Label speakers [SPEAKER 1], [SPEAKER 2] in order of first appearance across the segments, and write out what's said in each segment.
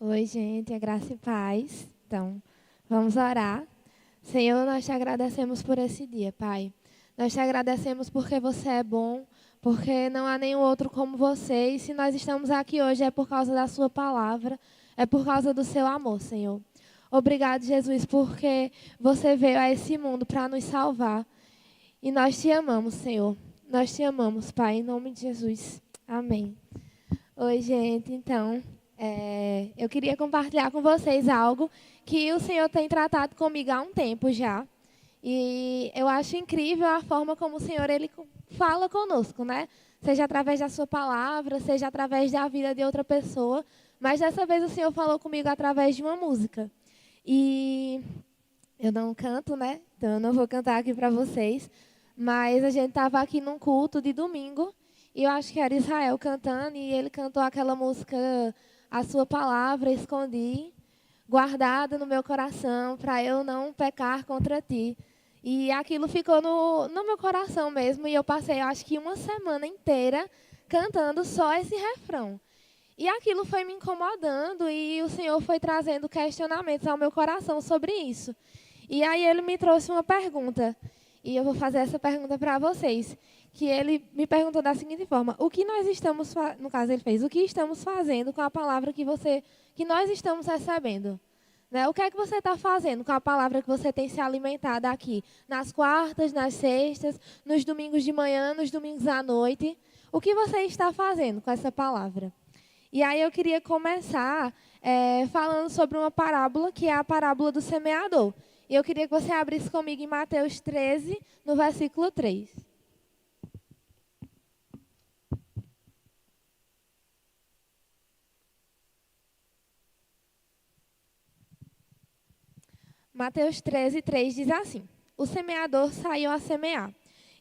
[SPEAKER 1] Oi, gente, a graça e paz. Então, vamos orar. Senhor, nós te agradecemos por esse dia, Pai. Nós te agradecemos porque você é bom, porque não há nenhum outro como você. E se nós estamos aqui hoje é por causa da sua palavra, é por causa do seu amor, Senhor. Obrigado, Jesus, porque você veio a esse mundo para nos salvar. E nós te amamos, Senhor. Nós te amamos, Pai, em nome de Jesus. Amém. Oi, gente. Então, eu queria compartilhar com vocês algo que o Senhor tem tratado comigo há um tempo já. E eu acho incrível a forma como o Senhor ele fala conosco, né? Seja através da sua palavra, seja através da vida de outra pessoa. Mas dessa vez o Senhor falou comigo através de uma música. E eu não canto, né? Então eu não vou cantar aqui para vocês. Mas a gente estava aqui num culto de domingo. E eu acho que era Israel cantando. E ele cantou aquela música, A Sua Palavra Escondi, guardada no meu coração, para eu não pecar contra ti. E aquilo ficou no meu coração mesmo. E eu passei, eu acho que uma semana inteira cantando só esse refrão. E aquilo foi me incomodando e o Senhor foi trazendo questionamentos ao meu coração sobre isso. E aí ele me trouxe uma pergunta. E eu vou fazer essa pergunta para vocês. Que ele me perguntou da seguinte forma: o que nós estamos, no caso ele fez, o que estamos fazendo com a palavra que nós estamos recebendo? Né? O que é que você está fazendo com a palavra que você tem se alimentado aqui? Nas quartas, nas sextas, nos domingos de manhã, nos domingos à noite. O que você está fazendo com essa palavra? E aí eu queria começar falando sobre uma parábola, que é a parábola do semeador. E eu queria que você abrisse comigo em Mateus 13, no versículo 3. Mateus 13, 3 diz assim: o semeador saiu a semear.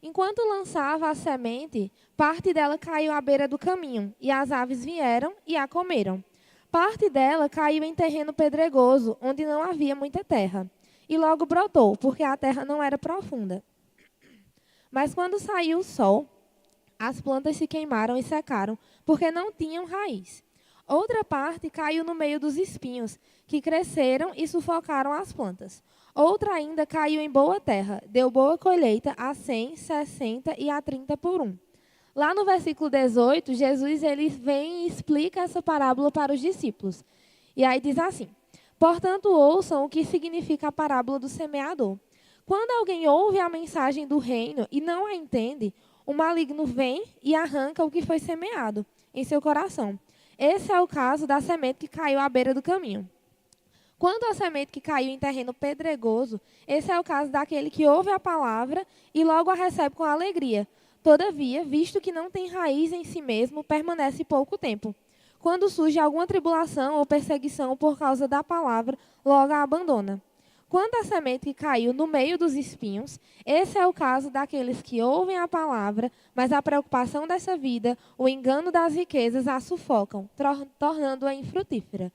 [SPEAKER 1] Enquanto lançava a semente, parte dela caiu à beira do caminho, e as aves vieram e a comeram. Parte dela caiu em terreno pedregoso, onde não havia muita terra. E logo brotou, porque a terra não era profunda. Mas quando saiu o sol, as plantas se queimaram e secaram, porque não tinham raiz. Outra parte caiu no meio dos espinhos, que cresceram e sufocaram as plantas. Outra ainda caiu em boa terra, deu boa colheita a 100, 60 e a 30 por um. Lá no versículo 18, Jesus ele vem e explica essa parábola para os discípulos. E aí diz assim: portanto, ouçam o que significa a parábola do semeador. Quando alguém ouve a mensagem do reino e não a entende, o maligno vem e arranca o que foi semeado em seu coração. Esse é o caso da semente que caiu à beira do caminho. Quanto à semente que caiu em terreno pedregoso, esse é o caso daquele que ouve a palavra e logo a recebe com alegria. Todavia, visto que não tem raiz em si mesmo, permanece pouco tempo. Quando surge alguma tribulação ou perseguição por causa da palavra, logo a abandona. Quanto à semente que caiu no meio dos espinhos, esse é o caso daqueles que ouvem a palavra, mas a preocupação dessa vida, o engano das riquezas, a sufocam, tornando-a infrutífera.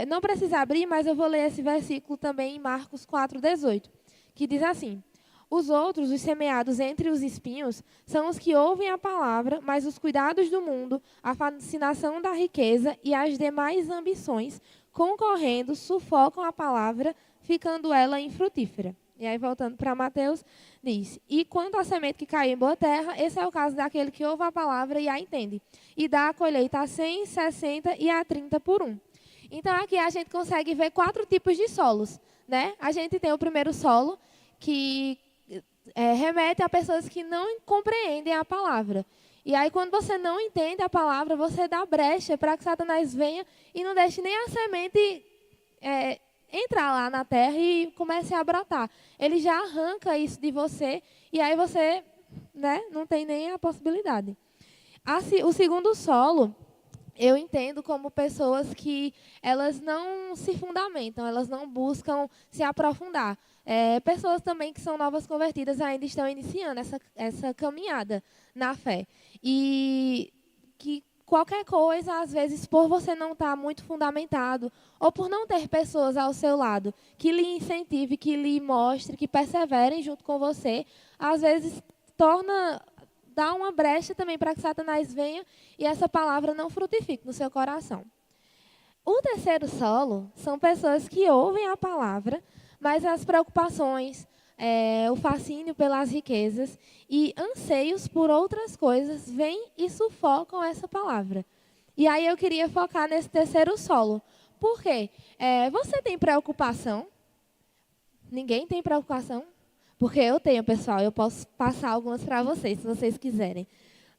[SPEAKER 1] Não precisa abrir, mas eu vou ler esse versículo também em Marcos 4,18, que diz assim: os outros, os semeados entre os espinhos, são os que ouvem a palavra, mas os cuidados do mundo, a fascinação da riqueza e as demais ambições, concorrendo, sufocam a palavra, ficando ela infrutífera. E aí, voltando para Mateus, diz: e quanto à semente que caiu em boa terra, esse é o caso daquele que ouve a palavra e a entende, e dá a colheita a 100, 60 e a 30 por um. Então, aqui a gente consegue ver 4 tipos de solos, né? A gente tem o primeiro solo, que remete a pessoas que não compreendem a palavra. E aí, quando você não entende a palavra, você dá brecha para que Satanás venha e não deixe nem a semente entrar lá na terra e comece a brotar. Ele já arranca isso de você e aí você, né, não tem nem a possibilidade. O segundo solo, eu entendo como pessoas que elas não se fundamentam, elas não buscam se aprofundar. Pessoas também que são novas convertidas ainda estão iniciando essa caminhada na fé. E que qualquer coisa, às vezes, por você não estar muito fundamentado, ou por não ter pessoas ao seu lado que lhe incentive, que lhe mostre, que perseverem junto com você, às vezes dá uma brecha também para que Satanás venha e essa palavra não frutifique no seu coração. O terceiro solo são pessoas que ouvem a palavra, mas as preocupações, o fascínio pelas riquezas e anseios por outras coisas vêm e sufocam essa palavra. E aí eu queria focar nesse terceiro solo. Por quê? Você tem preocupação? Ninguém tem preocupação? Porque eu tenho, pessoal. Eu posso passar algumas para vocês, se vocês quiserem.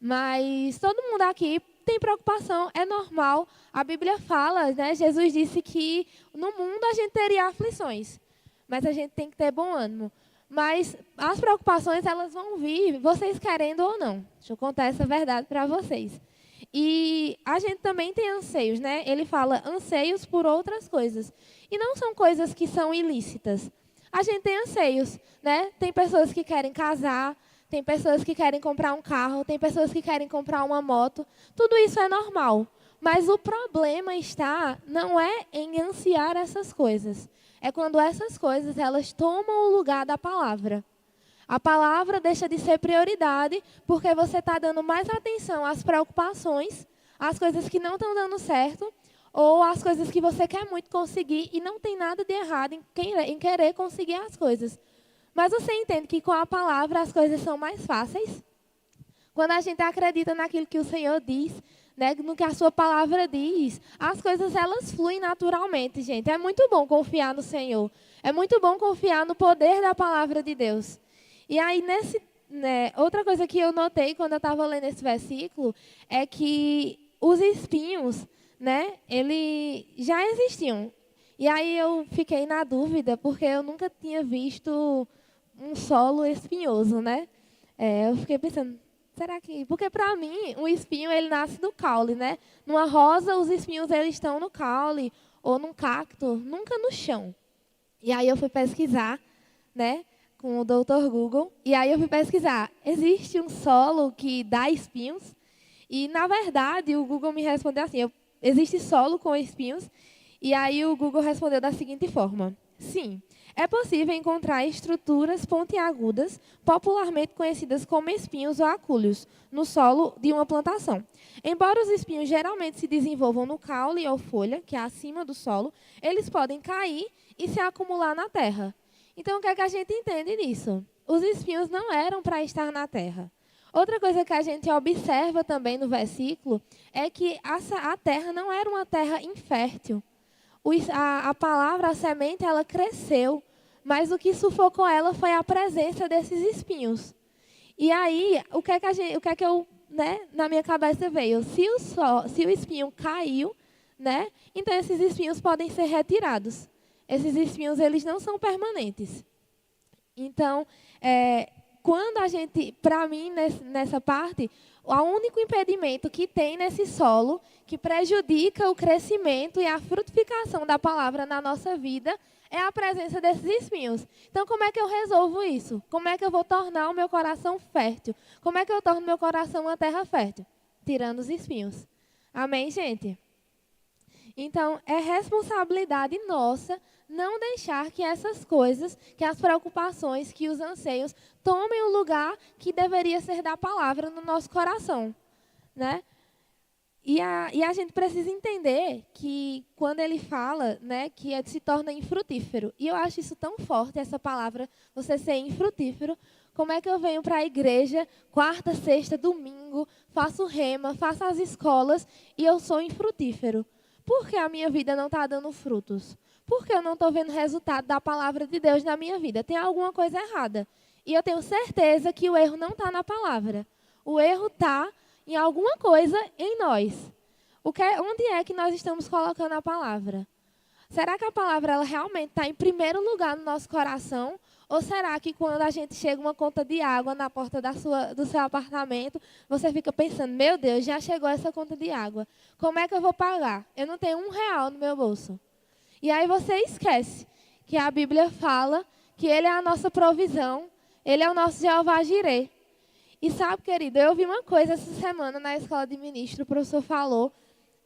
[SPEAKER 1] Mas todo mundo aqui tem preocupação, é normal. A Bíblia fala, né? Jesus disse que no mundo a gente teria aflições, mas a gente tem que ter bom ânimo. Mas as preocupações, elas vão vir, vocês querendo ou não. Deixa eu contar essa verdade para vocês. E a gente também tem anseios, né? Ele fala anseios por outras coisas. E não são coisas que são ilícitas. A gente tem anseios, né? Tem pessoas que querem casar, tem pessoas que querem comprar um carro, tem pessoas que querem comprar uma moto. Tudo isso é normal. Mas o problema está, não é em ansiar essas coisas. É quando essas coisas, elas tomam o lugar da palavra. A palavra deixa de ser prioridade porque você está dando mais atenção às preocupações, às coisas que não estão dando certo, ou às coisas que você quer muito conseguir e não tem nada de errado em querer conseguir as coisas. Mas você entende que com a palavra as coisas são mais fáceis? Quando a gente acredita naquilo que o Senhor diz, né, no que a sua palavra diz, as coisas elas fluem naturalmente, gente. É muito bom confiar no Senhor. É muito bom confiar no poder da palavra de Deus. E aí, outra coisa que eu notei quando eu estava lendo esse versículo é que os espinhos, né, eles já existiam. E aí eu fiquei na dúvida, porque eu nunca tinha visto um solo espinhoso, né? Eu fiquei pensando, será que... Porque, para mim, um espinho, ele nasce do caule, né? Numa rosa, os espinhos, eles estão no caule, ou num cacto, nunca no chão. E aí eu fui pesquisar, né, com o Dr. Google, e aí eu fui pesquisar, existe um solo que dá espinhos? E, na verdade, o Google me respondeu assim, existe solo com espinhos? E aí o Google respondeu da seguinte forma, sim, é possível encontrar estruturas pontiagudas, popularmente conhecidas como espinhos ou acúlios, no solo de uma plantação. Embora os espinhos geralmente se desenvolvam no caule ou folha, que é acima do solo, eles podem cair e se acumular na terra. Então, o que é que a gente entende nisso? Os espinhos não eram para estar na terra. Outra coisa que a gente observa também no versículo é que a terra não era uma terra infértil. A palavra, a semente, ela cresceu, mas o que sufocou ela foi a presença desses espinhos. E aí, o que é que eu, né, na minha cabeça veio? Se o espinho caiu, né, então esses espinhos podem ser retirados. Esses espinhos, eles não são permanentes. Então, quando a gente, para mim, nessa parte, o único impedimento que tem nesse solo, que prejudica o crescimento e a frutificação da palavra na nossa vida, é a presença desses espinhos. Então, como é que eu resolvo isso? Como é que eu vou tornar o meu coração fértil? Como é que eu torno meu coração uma terra fértil? Tirando os espinhos. Amém, gente? Então, é responsabilidade nossa não deixar que essas coisas, que as preocupações, que os anseios, tomem o lugar que deveria ser da palavra no nosso coração, né? E a gente precisa entender que quando ele fala, né, que se torna infrutífero, e eu acho isso tão forte, essa palavra, você ser infrutífero, como é que eu venho para a igreja, quarta, sexta, domingo, faço rema, faço as escolas, e eu sou infrutífero? Por que a minha vida não está dando frutos? Por que eu não estou vendo resultado da palavra de Deus na minha vida? Tem alguma coisa errada. E eu tenho certeza que o erro não está na palavra. O erro está em alguma coisa em nós. Onde é que nós estamos colocando a palavra? Será que a palavra ela realmente está em primeiro lugar no nosso coração? Ou será que quando a gente chega uma conta de água na porta do seu apartamento, você fica pensando, meu Deus, já chegou essa conta de água. Como é que eu vou pagar? Eu não tenho R$ 1 no meu bolso. E aí você esquece que a Bíblia fala que Ele é a nossa provisão, Ele é o nosso Jeová Jireh. E sabe, querido, eu vi uma coisa essa semana na escola de ministro, o professor falou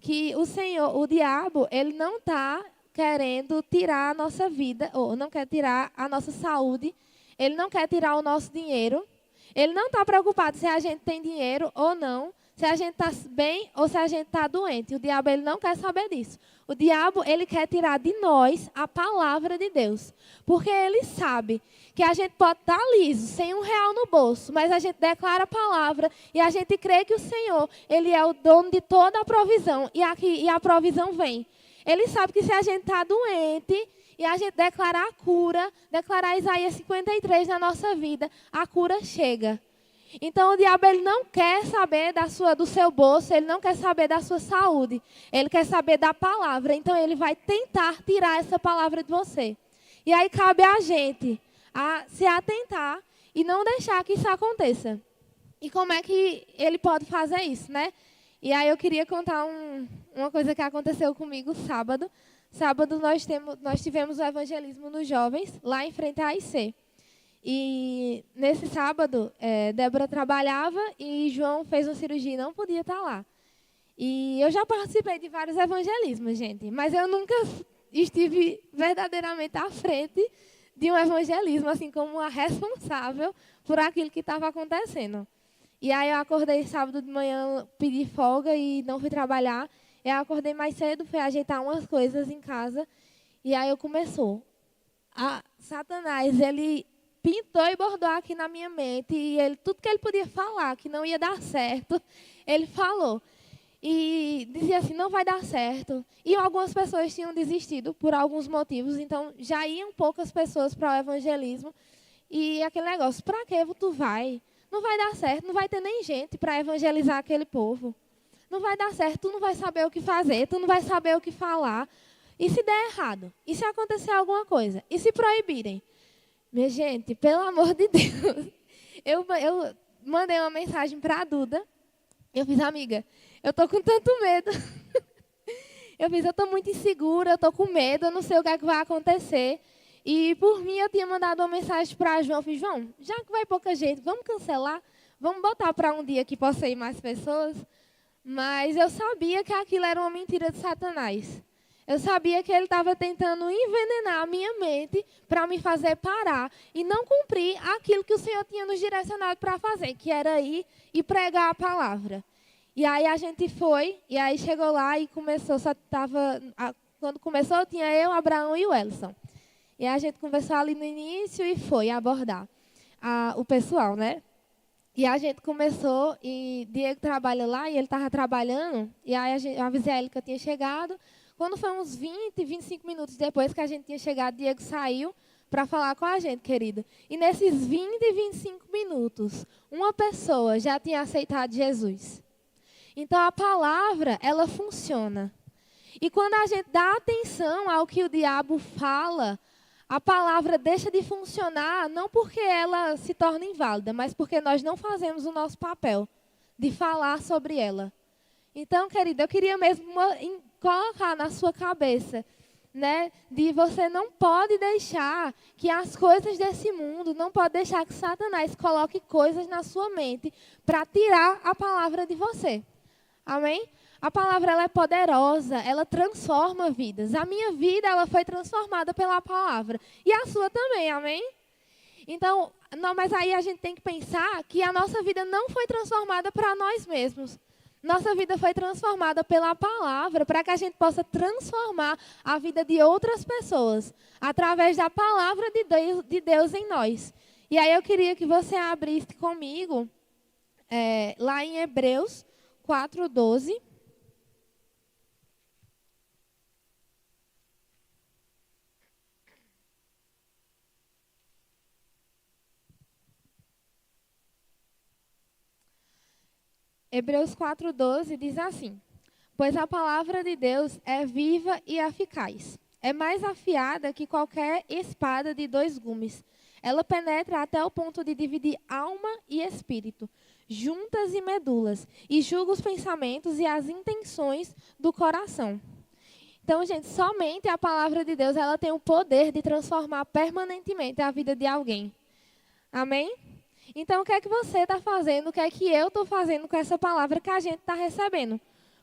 [SPEAKER 1] que o diabo, ele não está querendo tirar a nossa vida, ou não quer tirar a nossa saúde, ele não quer tirar o nosso dinheiro, ele não está preocupado se a gente tem dinheiro ou não, se a gente está bem ou se a gente está doente. O diabo ele não quer saber disso. O diabo ele quer tirar de nós a palavra de Deus. Porque ele sabe que a gente pode estar liso, sem R$ 1 no bolso, mas a gente declara a palavra e a gente crê que o Senhor ele é o dono de toda a provisão e a provisão vem. Ele sabe que se a gente está doente e a gente declarar a cura, declarar Isaías 53 na nossa vida, a cura chega. Então o diabo ele não quer saber do seu bolso, ele não quer saber da sua saúde, ele quer saber da palavra. Então ele vai tentar tirar essa palavra de você. E aí cabe a gente a se atentar e não deixar que isso aconteça. E como é que ele pode fazer isso, né? E aí eu queria contar uma coisa que aconteceu comigo sábado. Sábado nós tivemos o evangelismo nos jovens, lá em frente à AIC. E nesse sábado, Débora trabalhava e João fez uma cirurgia e não podia estar lá. E eu já participei de vários evangelismos, gente, mas eu nunca estive verdadeiramente à frente de um evangelismo, assim como a responsável por aquilo que estava acontecendo. E aí eu acordei sábado de manhã, pedi folga e não fui trabalhar. Eu acordei mais cedo, fui ajeitar umas coisas em casa. E aí começou. Satanás, ele pintou e bordou aqui na minha mente. E tudo que ele podia falar, que não ia dar certo, ele falou. E dizia assim, não vai dar certo. E algumas pessoas tinham desistido por alguns motivos. Então, já iam poucas pessoas para o evangelismo. E aquele negócio, para que tu vai? Não vai dar certo, não vai ter nem gente para evangelizar aquele povo. Não vai dar certo, tu não vai saber o que fazer, tu não vai saber o que falar. E se der errado? E se acontecer alguma coisa? E se proibirem? Minha gente, pelo amor de Deus. Eu mandei uma mensagem para a Duda. Eu fiz, amiga, eu tô com tanto medo. Eu tô muito insegura, eu tô com medo, eu não sei o que é que vai acontecer. E por mim eu tinha mandado uma mensagem para João. Eu fiz, João, já que vai pouca gente, vamos cancelar? Vamos botar para um dia que possa ir mais pessoas? Mas eu sabia que aquilo era uma mentira de Satanás. Eu sabia que ele estava tentando envenenar a minha mente para me fazer parar e não cumprir aquilo que o Senhor tinha nos direcionado para fazer, que era ir e pregar a palavra. E aí a gente foi, e aí chegou lá e começou, quando começou tinha eu, Abraão e o Elson. E a gente conversou ali no início e foi abordar o pessoal, né? E a gente começou, e Diego trabalha lá, e ele estava trabalhando, e aí eu avisei a ele que eu tinha chegado. Quando foi uns 20, 25 minutos depois que a gente tinha chegado, Diego saiu para falar com a gente, querido. E nesses 20 e 25 minutos, uma pessoa já tinha aceitado Jesus. Então, a palavra, ela funciona. E quando a gente dá atenção ao que o diabo fala, a palavra deixa de funcionar, não porque ela se torna inválida, mas porque nós não fazemos o nosso papel de falar sobre ela. Então, querida, eu queria mesmo colocar na sua cabeça, né, de você não pode deixar que as coisas desse mundo, não pode deixar que Satanás coloque coisas na sua mente para tirar a palavra de você. Amém? A palavra ela é poderosa, ela transforma vidas. A minha vida ela foi transformada pela palavra. E a sua também, amém? Então, mas aí a gente tem que pensar que a nossa vida não foi transformada para nós mesmos. Nossa vida foi transformada pela palavra para que a gente possa transformar a vida de outras pessoas através da palavra de Deus em nós. E aí eu queria que você abrisse comigo lá em Hebreus 4:12. Hebreus 4:12 diz assim: pois a palavra de Deus é viva e eficaz. É mais afiada que qualquer espada de 2 gumes. Ela penetra até o ponto de dividir alma e espírito, juntas e medulas, e julga os pensamentos e as intenções do coração. Então, gente, somente a palavra de Deus ela tem o poder de transformar permanentemente a vida de alguém. Amém? Então, o que é que você está fazendo? O que é que eu estou fazendo com essa palavra que a gente está recebendo?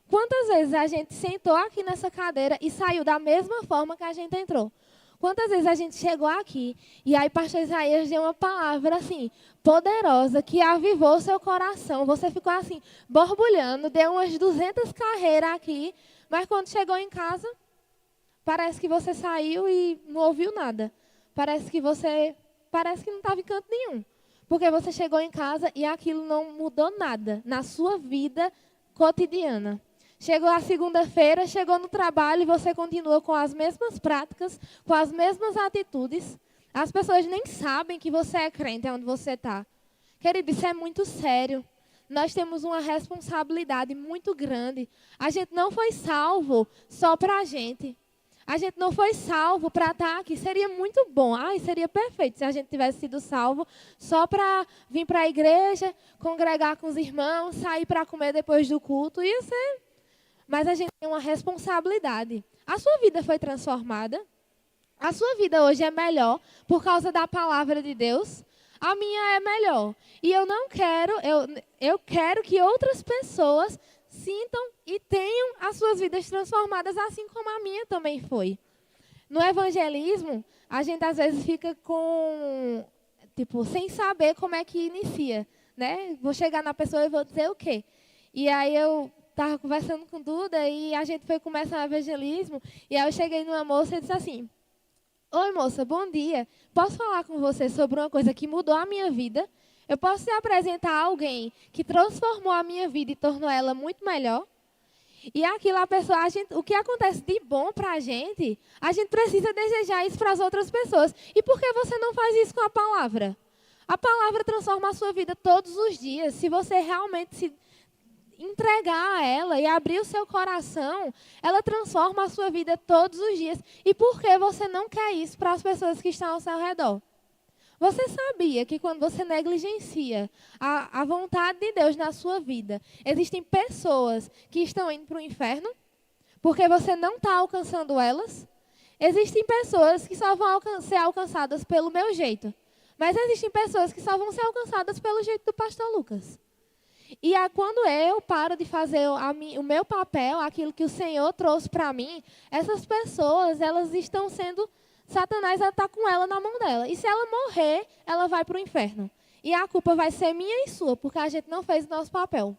[SPEAKER 1] Quantas vezes a gente sentou aqui nessa cadeira e saiu da mesma forma que a gente entrou? Quantas vezes a gente chegou aqui e aí pastor Isaías deu uma palavra assim, poderosa, que avivou seu coração. Você ficou assim, borbulhando, deu umas 200 carreiras aqui, mas quando chegou em casa, parece que você saiu e não ouviu nada. Parece que não estava em canto nenhum. Porque você chegou em casa e aquilo não mudou nada na sua vida cotidiana. Chegou a segunda-feira, chegou no trabalho e você continua com as mesmas práticas, com as mesmas atitudes. As pessoas nem sabem que você é crente onde você está. Querido, isso é muito sério. Nós temos uma responsabilidade muito grande. A gente não foi salvo só para a gente. A gente não foi salvo para estar aqui. Seria muito bom. Ai, seria perfeito se a gente tivesse sido salvo só para vir para a igreja, congregar com os irmãos, sair para comer depois do culto. Ia ser. Mas a gente tem uma responsabilidade. A sua vida foi transformada. A sua vida hoje é melhor por causa da palavra de Deus. A minha é melhor. E eu quero que outras pessoas sintam e tenham as suas vidas transformadas, assim como a minha também foi. No evangelismo, a gente às vezes fica sem saber como é que inicia, né? Vou chegar na pessoa e vou dizer o quê? E aí eu estava conversando com Duda e a gente foi começar o evangelismo, e aí eu cheguei numa moça e disse assim: oi, moça, bom dia. Posso falar com você sobre uma coisa que mudou a minha vida? Eu posso te apresentar alguém que transformou a minha vida e tornou ela muito melhor? E aquilo, o que acontece de bom para a gente precisa desejar isso para as outras pessoas. E por que você não faz isso com a palavra? A palavra transforma a sua vida todos os dias. Se você realmente se entregar a ela e abrir o seu coração, ela transforma a sua vida todos os dias. E por que você não quer isso para as pessoas que estão ao seu redor? Você sabia que quando você negligencia a vontade de Deus na sua vida, existem pessoas que estão indo para o inferno porque você não está alcançando elas? Existem pessoas que só vão ser alcançadas pelo meu jeito, mas existem pessoas que só vão ser alcançadas pelo jeito do pastor Lucas. E quando eu paro de fazer o meu papel, aquilo que o Senhor trouxe para mim, essas pessoas, elas estão sendo... Satanás está com ela na mão dela. E se ela morrer, ela vai para o inferno. E a culpa vai ser minha e sua, porque a gente não fez o nosso papel.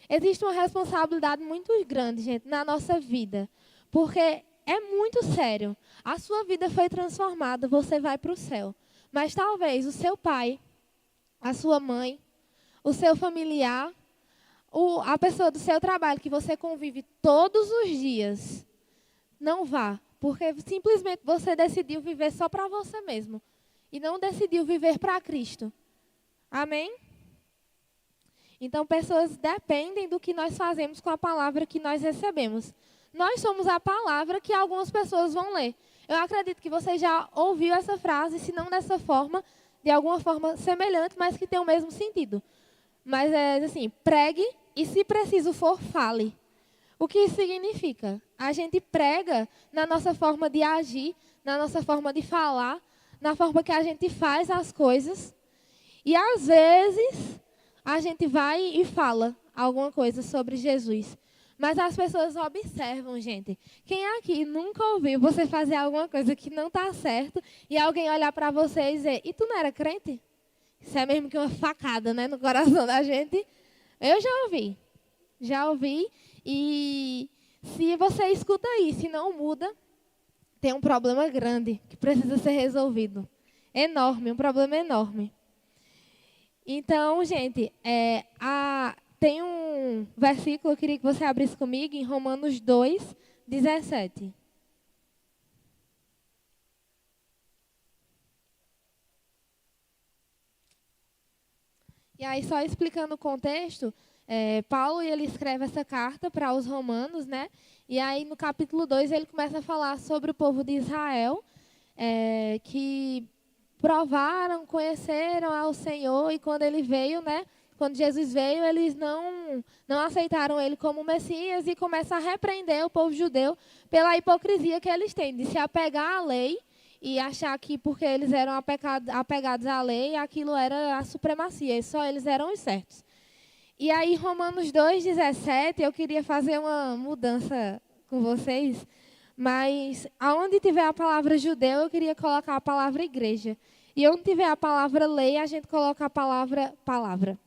[SPEAKER 1] Existe uma responsabilidade muito grande, gente, na nossa vida. Porque é muito sério. A sua vida foi transformada, você vai para o céu. Mas talvez o seu pai, a sua mãe, o seu familiar, a pessoa do seu trabalho que você convive todos os dias, não vá. Porque simplesmente você decidiu viver só para você mesmo. E não decidiu viver para Cristo. Amém? Então, pessoas dependem do que nós fazemos com a palavra que nós recebemos. Nós somos a palavra que algumas pessoas vão ler. Eu acredito que você já ouviu essa frase, se não dessa forma, de alguma forma semelhante, mas que tem o mesmo sentido. Mas é assim, pregue e, se preciso for, fale. O que isso significa? A gente prega na nossa forma de agir, na nossa forma de falar, na forma que a gente faz as coisas. E, às vezes, a gente vai e fala alguma coisa sobre Jesus. Mas as pessoas observam, gente. Quem aqui nunca ouviu você fazer alguma coisa que não está certo e alguém olhar para você e dizer: e tu não era crente? Isso é mesmo que uma facada, né, no coração da gente. Eu já ouvi. E se você escuta isso e não muda, tem um problema grande que precisa ser resolvido. Enorme, um problema enorme. Então, gente, tem um versículo, eu queria que você abrisse comigo, em Romanos 2, 17. E aí, só explicando o contexto, Paulo ele escreve essa carta para os romanos, né? E aí, no capítulo 2, ele começa a falar sobre o povo de Israel, que provaram, conheceram ao Senhor, e quando ele veio, né? Quando Jesus veio, eles não aceitaram ele como Messias e começam a repreender o povo judeu pela hipocrisia que eles têm, de se apegar à lei e achar que porque eles eram apegados à lei, aquilo era a supremacia, e só eles eram os certos. E aí, Romanos 2,17, eu queria fazer uma mudança com vocês, Mas aonde tiver a palavra judeu, eu queria colocar a palavra igreja. E onde tiver a palavra lei, a gente coloca a palavra palavra.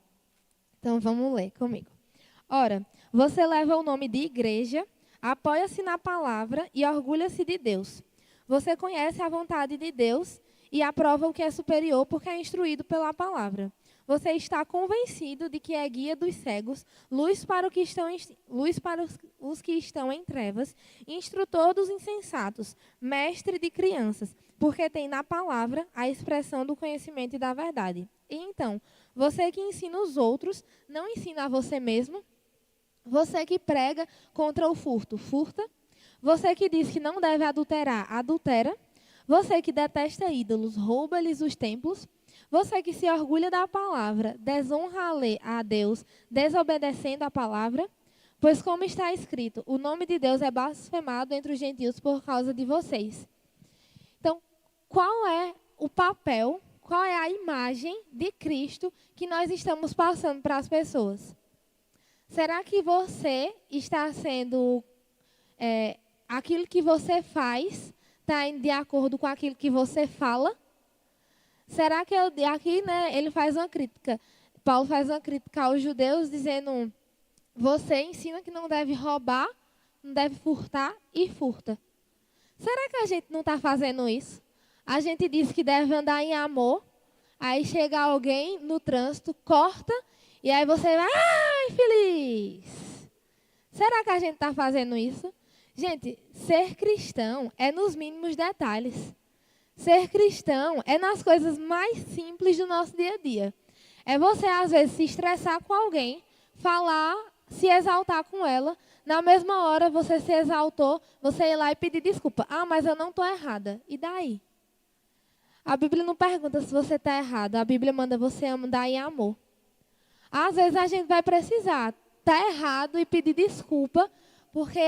[SPEAKER 1] Então vamos ler comigo. Ora, você leva o nome de igreja, apoia-se na palavra e orgulha-se de Deus. Você conhece a vontade de Deus e aprova o que é superior porque é instruído pela palavra. Você está convencido de que é guia dos cegos, luz para os que estão em trevas, instrutor dos insensatos, mestre de crianças, porque tem na palavra a expressão do conhecimento e da verdade. E então, você que ensina os outros, não ensina a você mesmo? Você que prega contra o furto, furta? Você que diz que não deve adulterar, adultera? Você que detesta ídolos, rouba-lhes os templos? Você que se orgulha da palavra, desonra a Deus, desobedecendo a palavra? Pois como está escrito, o nome de Deus é blasfemado entre os gentios por causa de vocês. Então, qual é o papel, qual é a imagem de Cristo que nós estamos passando para as pessoas? Será que você está sendo, aquilo que você faz está de acordo com aquilo que você fala? Será que aqui, ele faz uma crítica, Paulo faz uma crítica aos judeus dizendo, você ensina que não deve roubar, não deve furtar e furta. Será que a gente não está fazendo isso? A gente diz que deve andar em amor, aí chega alguém no trânsito, corta, e aí você vai, ai, feliz! Será que a gente está fazendo isso? Gente, ser cristão é nos mínimos detalhes. Ser cristão é nas coisas mais simples do nosso dia a dia. É você, às vezes, se estressar com alguém, falar, se exaltar com ela. Na mesma hora, você se exaltou, você ir lá e pedir desculpa. Ah, mas eu não estou errada. E daí? A Bíblia não pergunta se você está errado. A Bíblia manda você andar em amor. Às vezes, a gente vai precisar estar errado e pedir desculpa, porque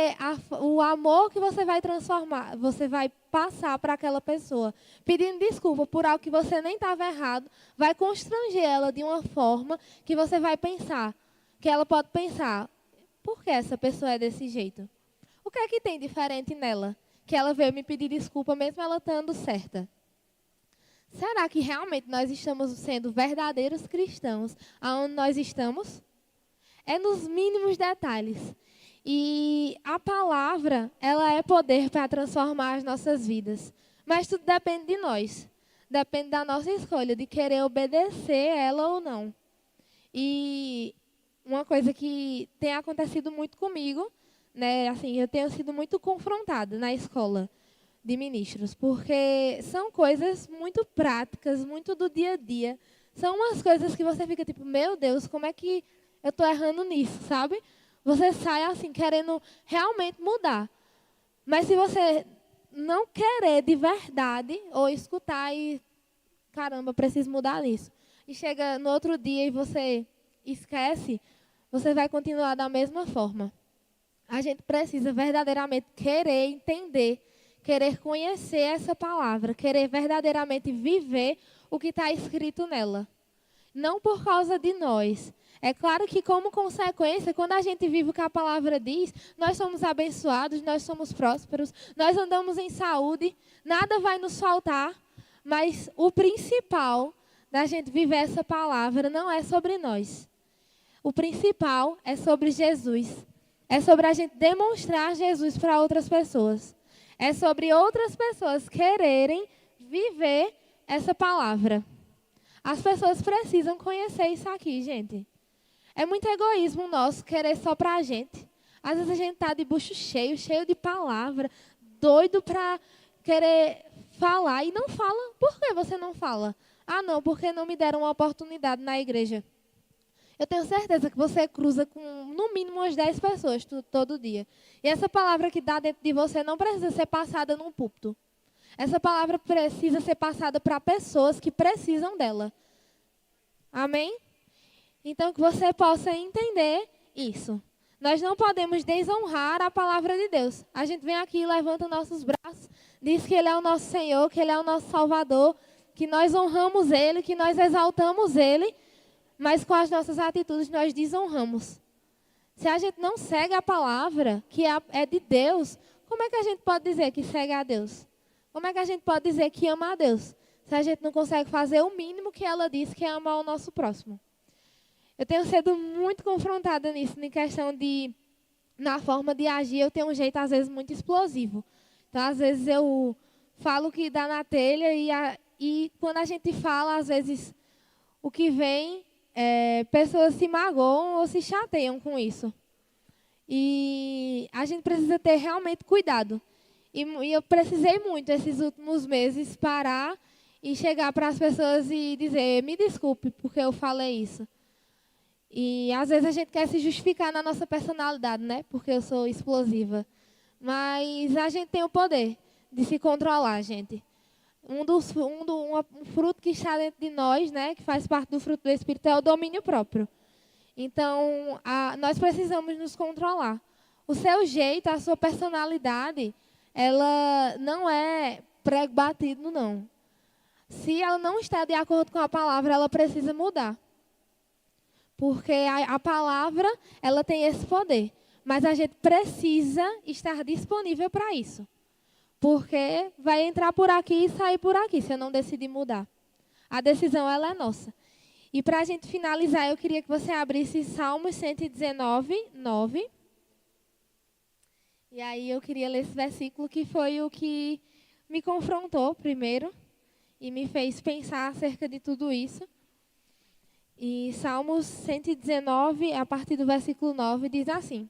[SPEAKER 1] o amor que você vai transformar, você vai passar para aquela pessoa, pedindo desculpa por algo que você nem estava errado, vai constranger ela de uma forma que você vai pensar, que ela pode pensar, por que essa pessoa é desse jeito? O que é que tem diferente nela? Que ela veio me pedir desculpa mesmo ela estando certa. Será que realmente nós estamos sendo verdadeiros cristãos aonde nós estamos? É nos mínimos detalhes. E a palavra, ela é poder para transformar as nossas vidas. Mas tudo depende de nós. Depende da nossa escolha, de querer obedecer ela ou não. E uma coisa que tem acontecido muito comigo, assim, eu tenho sido muito confrontada na escola de ministros, porque são coisas muito práticas, muito do dia a dia. São umas coisas que você fica tipo, meu Deus, como é que eu estou errando nisso, sabe? Você sai assim, querendo realmente mudar. Mas se você não querer de verdade, ou escutar e, caramba, preciso mudar nisso, e chega no outro dia e você esquece, você vai continuar da mesma forma. A gente precisa verdadeiramente querer entender, querer conhecer essa palavra, querer verdadeiramente viver o que está escrito nela. Não por causa de nós. É claro que, como consequência, quando a gente vive o que a palavra diz, nós somos abençoados, nós somos prósperos, nós andamos em saúde, nada vai nos faltar, mas o principal da gente viver essa palavra não é sobre nós. O principal é sobre Jesus. É sobre a gente demonstrar Jesus para outras pessoas. É sobre outras pessoas quererem viver essa palavra. As pessoas precisam conhecer isso aqui, gente. É muito egoísmo nosso querer só para a gente. Às vezes a gente está de bucho cheio, cheio de palavra, doido para querer falar e não fala. Por que você não fala? Ah, não, porque não me deram uma oportunidade na igreja. Eu tenho certeza que você cruza com, no mínimo, umas 10 pessoas todo dia. E essa palavra que dá dentro de você não precisa ser passada num púlpito. Essa palavra precisa ser passada para pessoas que precisam dela. Amém? Então, que você possa entender isso. Nós não podemos desonrar a palavra de Deus. A gente vem aqui, levanta nossos braços, diz que Ele é o nosso Senhor, que Ele é o nosso Salvador, que nós honramos Ele, que nós exaltamos Ele, mas com as nossas atitudes nós desonramos. Se a gente não segue a palavra, que é de Deus, como como é que a gente pode dizer que segue a Deus? Como é que a gente pode dizer que ama a Deus, se a gente não consegue fazer o mínimo que ela diz, que é amar o nosso próximo? Eu tenho sido muito confrontada nisso, em questão de, na forma de agir, eu tenho um jeito, às vezes, muito explosivo. Então, às vezes, eu falo o que dá na telha e quando a gente fala, às vezes, o que vem, pessoas se magoam ou se chateiam com isso. E a gente precisa ter realmente cuidado. E eu precisei muito, esses últimos meses, parar e chegar para as pessoas e dizer, me desculpe porque eu falei isso. E às vezes a gente quer se justificar na nossa personalidade, né? Porque eu sou explosiva. Mas a gente tem o poder de se controlar, gente. Um fruto que está dentro de nós, né? Que faz parte do fruto do Espírito, é o domínio próprio. Então, nós precisamos nos controlar. O seu jeito, a sua personalidade, ela não é prego batido, não. Se ela não está de acordo com a palavra, ela precisa mudar. Porque a palavra, ela tem esse poder. Mas a gente precisa estar disponível para isso. Porque vai entrar por aqui e sair por aqui, se eu não decidir mudar. A decisão, ela é nossa. E para a gente finalizar, eu queria que você abrisse Salmos 119, 9. E aí eu queria ler esse versículo, que foi o que me confrontou primeiro e me fez pensar acerca de tudo isso. E Salmos 119, a partir do versículo 9, diz assim: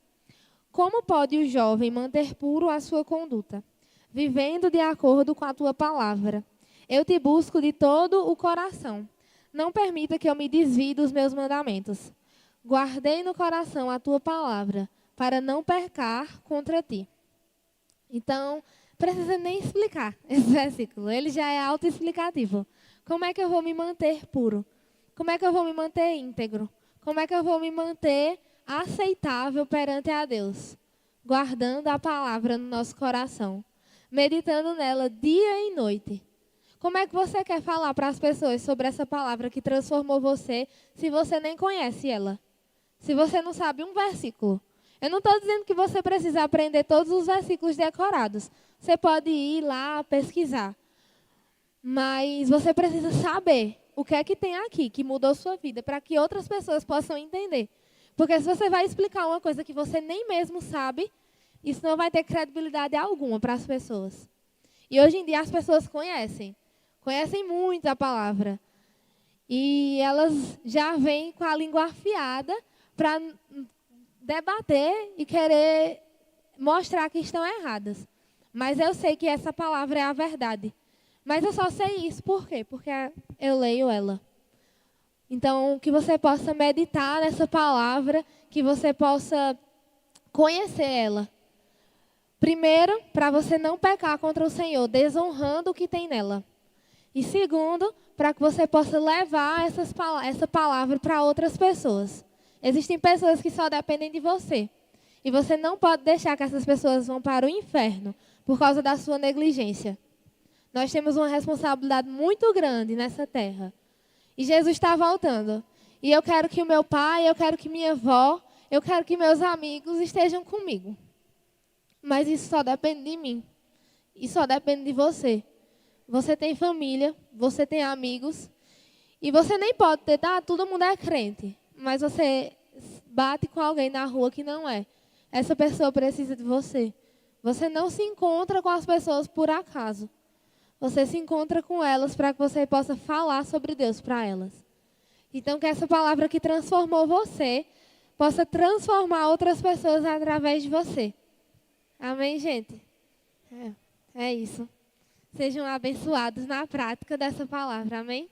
[SPEAKER 1] Como pode o jovem manter puro a sua conduta, vivendo de acordo com a tua palavra? Eu te busco de todo o coração. Não permita que eu me desvie dos meus mandamentos. Guardei no coração a tua palavra, para não pecar contra ti. Então, precisa nem explicar esse versículo. Ele já é autoexplicativo. Como é que eu vou me manter puro? Como é que eu vou me manter íntegro? Como é que eu vou me manter aceitável perante a Deus? Guardando a palavra no nosso coração. Meditando nela dia e noite. Como é que você quer falar para as pessoas sobre essa palavra que transformou você, se você nem conhece ela? Se você não sabe um versículo? Eu não estou dizendo que você precisa aprender todos os versículos decorados. Você pode ir lá pesquisar. Mas você precisa saber o que é que tem aqui que mudou sua vida, para que outras pessoas possam entender. Porque se você vai explicar uma coisa que você nem mesmo sabe, isso não vai ter credibilidade alguma para as pessoas. E hoje em dia as pessoas conhecem muito a palavra. E elas já vêm com a língua afiada para debater e querer mostrar que estão erradas. Mas eu sei que essa palavra é a verdade. Mas eu só sei isso por quê? Porque eu leio ela. Então, que você possa meditar nessa palavra, que você possa conhecer ela. Primeiro, para você não pecar contra o Senhor, desonrando o que tem nela. E segundo, para que você possa levar essa palavra para outras pessoas. Existem pessoas que só dependem de você. E você não pode deixar que essas pessoas vão para o inferno por causa da sua negligência. Nós temos uma responsabilidade muito grande nessa terra. E Jesus está voltando. E eu quero que o meu pai, eu quero que minha avó, eu quero que meus amigos estejam comigo. Mas isso só depende de mim. E só depende de você. Você tem família, você tem amigos. E você nem pode ter, todo mundo é crente. Mas você bate com alguém na rua que não é. Essa pessoa precisa de você. Você não se encontra com as pessoas por acaso. Você se encontra com elas para que você possa falar sobre Deus para elas. Então, que essa palavra que transformou você possa transformar outras pessoas através de você. Amém, gente? É isso. Sejam abençoados na prática dessa palavra. Amém?